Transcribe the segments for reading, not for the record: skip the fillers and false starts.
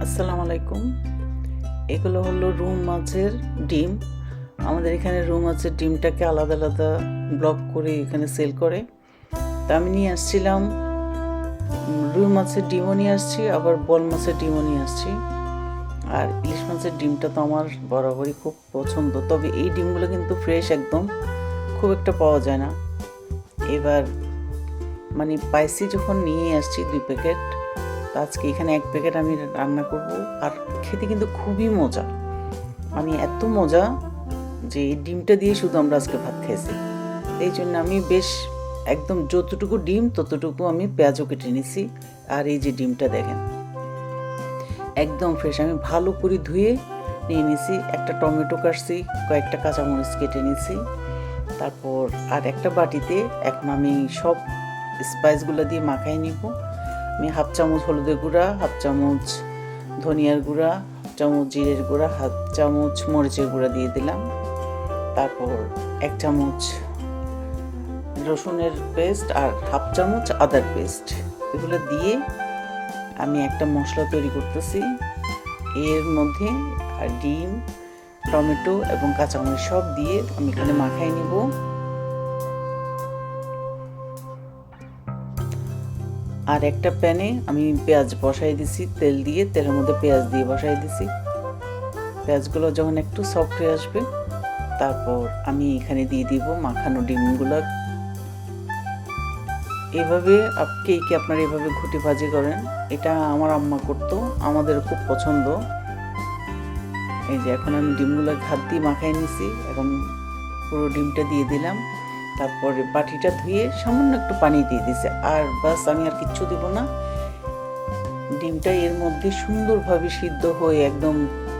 আসসালামু আলাইকুম। এগুলো হলো রুই মাছের ডিম। আমাদের এখানে রুই মাছের ডিমটাকে আলাদা আলাদা ব্লক করে এখানে সেল করে। তা আমি নিয়ে আসছিলাম, রুই মাছের ডিমও নিয়ে আসছি, আবার বল মাছের ডিমও নিয়ে আসছি। আর ইলিশ মাছের ডিমটা তো আমার বরাবরই খুব পছন্দ, তবে এই ডিমগুলো কিন্তু ফ্রেশ একদম, খুব একটা পাওয়া যায় না। এবার পাইসি যখন নিয়ে আসছি 2 প্যাকেট, আজকে এখানে 1 প্যাকেট আমি রান্না করব। আর খেতে কিন্তু খুবই মজা, এত মজা যে এই ডিমটা দিয়ে শুধু আমরা আজকে ভাত খাইছি। এই জন্য আমি বেশ একদম যতটুকু ডিম ততটুকু আমি পেঁয়াজও কেটে নিছি। আর এই যে ডিমটা দেখেন একদম ফ্রেশ, আমি ভালো করে ধুয়ে নিয়ে নিছি। একটা টমেটো কাটছি, কয়েকটা কাঁচামরিচ কেটে নিছি। তারপর আর একটা বাটিতে এখন আমি সব স্পাইসগুলো দিয়ে মাখাই নিব। আমি 1/2 চামচ হলুদের গুঁড়া, 1/2 চামচ ধনিয়ার গুঁড়া, 1/2 চামচ জিরের গুঁড়া, 1/2 চামচ মরিচের গুঁড়া দিয়ে দিলাম। তারপর 1 চামচ রসুনের পেস্ট আর 1/2 চামচ আদার পেস্ট, এগুলো দিয়ে আমি একটা মশলা তৈরি করতেছি। এর মধ্যে আর ডিম, টমেটো এবং কাঁচামরিচ সব দিয়ে আমি এখানে মাখাই নিব। আর একটা প্যানে আমি পেঁয়াজ বসাই দিছি, তেল দিয়ে, তেলের মধ্যে পেঁয়াজ দিয়ে বসাই দিছি। পেঁয়াজগুলো যখন একটু সফট হয়ে আসবে, তারপর আমি এখানে দিয়ে দিব মাখানো ডিমগুলো। এভাবে কে আপনারা এভাবে ঘুটি ভাজি করেন? এটা আমার আম্মা করতো, আমাদের খুব পছন্দ। এই যে এখন আমি ডিমগুলো হাত দিয়ে মাখাই নিছি, এখন পুরো ডিমটা দিয়ে দিলাম। তারপরে বাটিটা ধুয়ে সামান্য একটু পানি দিয়ে দিছে, আর বাস আমি আর কিচ্ছু দিব না। ডিমটা এর মধ্যে সুন্দরভাবে সিদ্ধ হয়ে একদম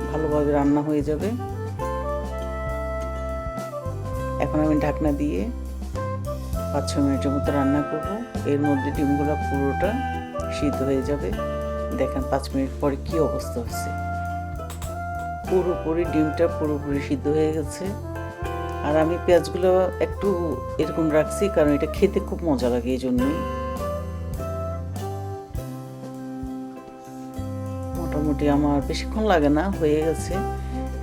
ভালোভাবে রান্না হয়ে যাবে। এখন আমি ঢাকনা দিয়ে 5-6 মিনিটের মতো রান্না করব। এর মধ্যে ডিমগুলো পুরোটা সিদ্ধ হয়ে যাবে। দেখেন 5 মিনিট পরে কি অবস্থা হচ্ছে, পুরোপুরি ডিমটা পুরোপুরি সিদ্ধ হয়ে গেছে। আর আমি পেঁয়াজগুলো একটু এরকম রাখছি কারণ এটা খেতে খুব মজা লাগে, এই জন্যই। মোটামুটি আমার বেশিক্ষণ লাগে না, হয়ে গেছে।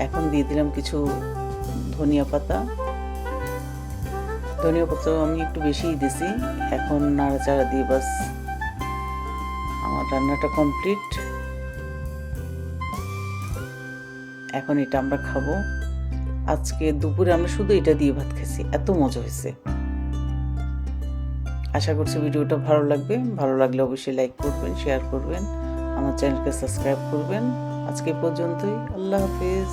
এখন দিয়ে দিলাম কিছু ধনিয়া পাতা। ধনিয়া পাতা আমি একটু বেশিই দিছি। এখন নাড়াচাড়া দিয়ে বাস আমার রান্নাটা কমপ্লিট। এখন এটা আমরা খাবো। আজকে দুপুরে আমরা শুধু এটা দিয়ে ভাত খেয়েছি, এত মজা হয়েছে। আশা করছি ভিডিওটা ভালো লাগবে। ভালো লাগলে অবশ্যই লাইক করবেন, শেয়ার করবেন, আমার চ্যানেলকে সাবস্ক্রাইব করবেন। আজকে পর্যন্তই, আল্লাহ হাফেজ।